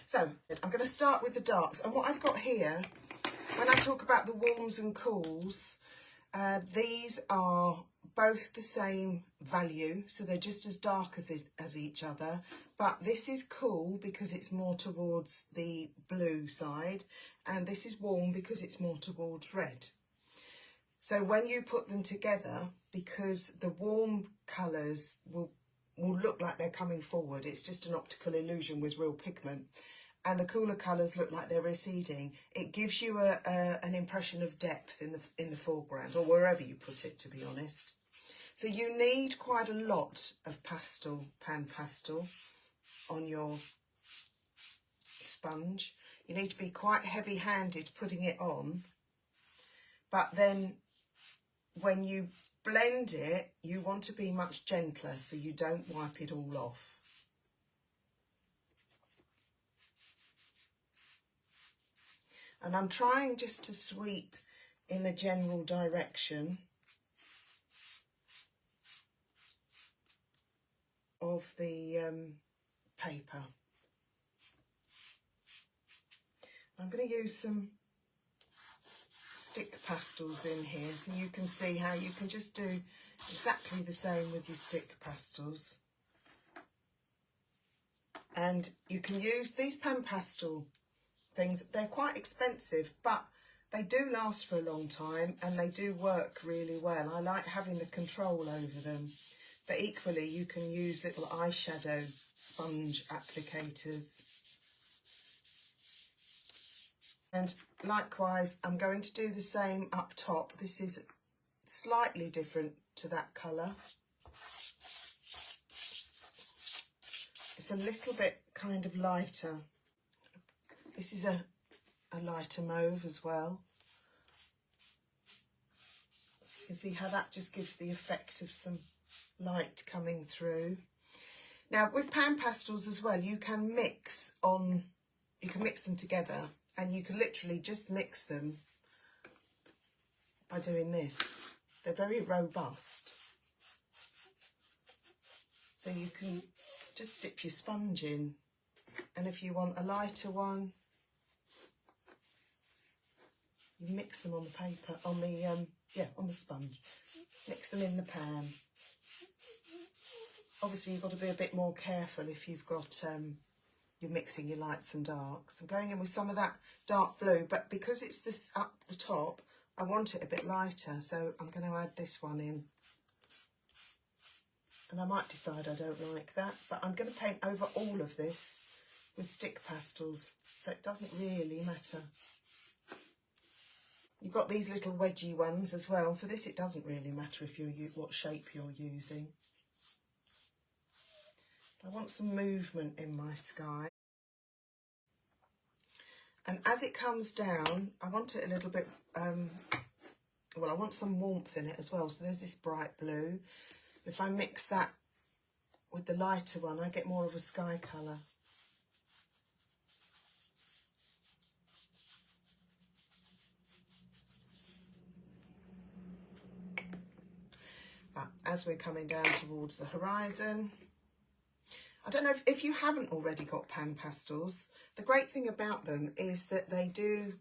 So I'm going to start with the darks, and what I've got here, when I talk about the warms and cools, these are both the same value, so they're just as dark as each other, but this is cool because it's more towards the blue side, and this is warm because it's more towards red. So when you put them together, because the warm colours will look like they're coming forward, it's just an optical illusion with real pigment, and the cooler colours look like they're receding, it gives you an impression of depth in the foreground, or wherever you put it, to be honest. So you need quite a lot of pan pastel on your sponge. You need to be quite heavy-handed putting it on, but then when you blend it, you want to be much gentler so you don't wipe it all off. And I'm trying just to sweep in the general direction of the paper. I'm going to use some stick pastels in here so you can see how you can just do exactly the same with your stick pastels. And you can use these pan pastel things. They're quite expensive, but they do last for a long time and they do work really well. I like having the control over them, but equally you can use little eyeshadow sponge applicators. And likewise, I'm going to do the same up top. This is slightly different to that colour. It's a little bit kind of lighter. This is a lighter mauve as well. You can see how that just gives the effect of some light coming through. Now with pan pastels as well, you can mix them together, and you can literally just mix them by doing this. They're very robust. So you can just dip your sponge in, and if you want a lighter one, you mix them on the paper, on the sponge. Mix them in the pan. Obviously you've got to be a bit more careful if you've got you're mixing your lights and darks. I'm going in with some of that dark blue, but because it's this up the top, I want it a bit lighter, so I'm going to add this one in. And I might decide I don't like that, but I'm going to paint over all of this with stick pastels, so it doesn't really matter. You've got these little wedgy ones as well. For this, it doesn't really matter if what shape you're using. I want some movement in my sky. And as it comes down, I want it a little bit, well, I want some warmth in it as well. So there's this bright blue. If I mix that with the lighter one, I get more of a sky colour. But as we're coming down towards the horizon, I don't know if you haven't already got pan pastels, the great thing about them is that they do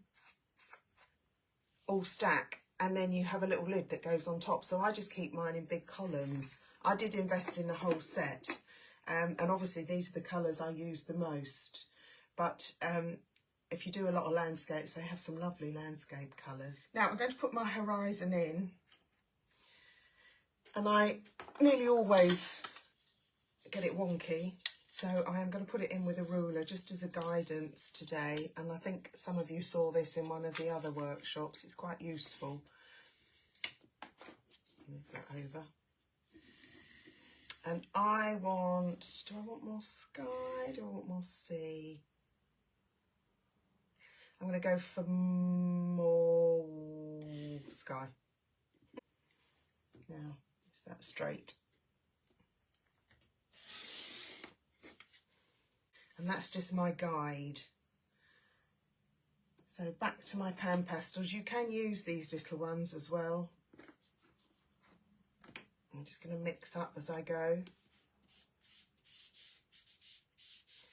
all stack, and then you have a little lid that goes on top. So I just keep mine in big columns. I did invest in the whole set, and obviously these are the colours I use the most. But if you do a lot of landscapes, they have some lovely landscape colours. Now I'm going to put my horizon in, and I nearly always get it wonky, so I am going to put it in with a ruler just as a guidance today, and I think some of you saw this in one of the other workshops. It's quite useful. Move that over. And do I want more sky? Do I want more sea? I'm going to go for more sky. Now, is that straight? And that's just my guide. So back to my pan pastels. You can use these little ones as well. I'm just going to mix up as I go.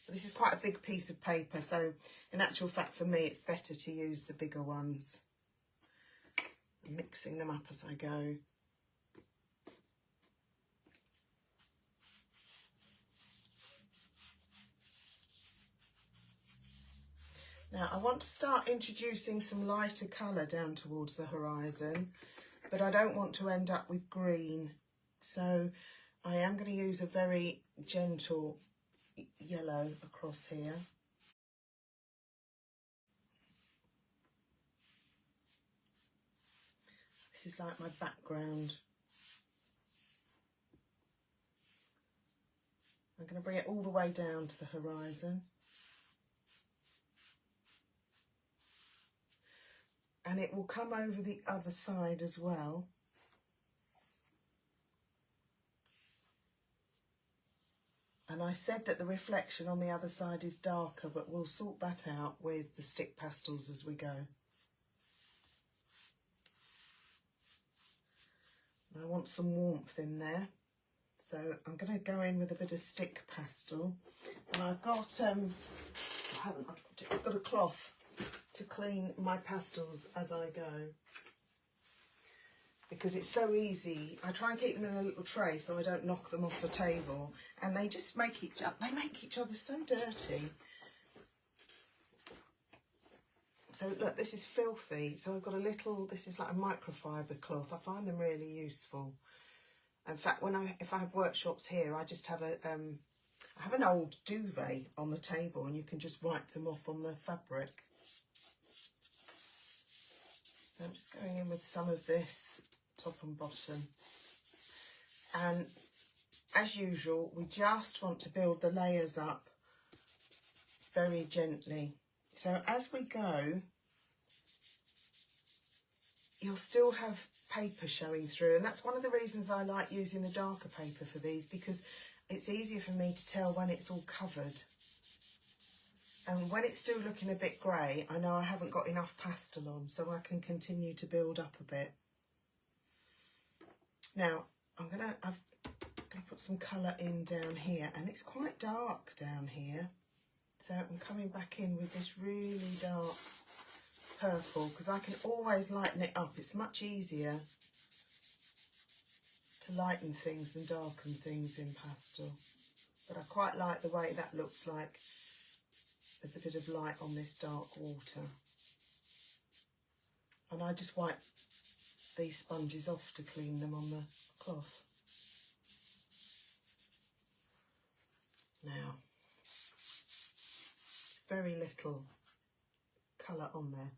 This is quite a big piece of paper, so in actual fact for me it's better to use the bigger ones. I'm mixing them up as I go. Now I want to start introducing some lighter colour down towards the horizon, but I don't want to end up with green. So I am going to use a very gentle yellow across here. This is like my background. I'm going to bring it all the way down to the horizon. And it will come over the other side as well. And I said that the reflection on the other side is darker, but we'll sort that out with the stick pastels as we go. And I want some warmth in there. So I'm going to go in with a bit of stick pastel. And I've got, I've got a cloth to clean my pastels as I go. Because it's so easy. I try and keep them in a little tray so I don't knock them off the table, and they just make each other so dirty. So look, this is filthy. So I've got a little, this is like a microfiber cloth. I find them really useful. In fact, if I have workshops here, I just have I have an old duvet on the table, and you can just wipe them off on the fabric. So I'm just going in with some of this, top and bottom. And as usual, we just want to build the layers up very gently. So as we go, you'll still have paper showing through, and that's one of the reasons I like using the darker paper for these, because it's easier for me to tell when it's all covered. And when it's still looking a bit grey, I know I haven't got enough pastel on, so I can continue to build up a bit. Now, I've going to put some colour in down here, and it's quite dark down here. So I'm coming back in with this really dark purple, because I can always lighten it up. It's much easier to lighten things than darken things in pastel. But I quite like the way that looks like. There's a bit of light on this dark water. And I just wipe these sponges off to clean them on the cloth. Now, it's very little colour on there.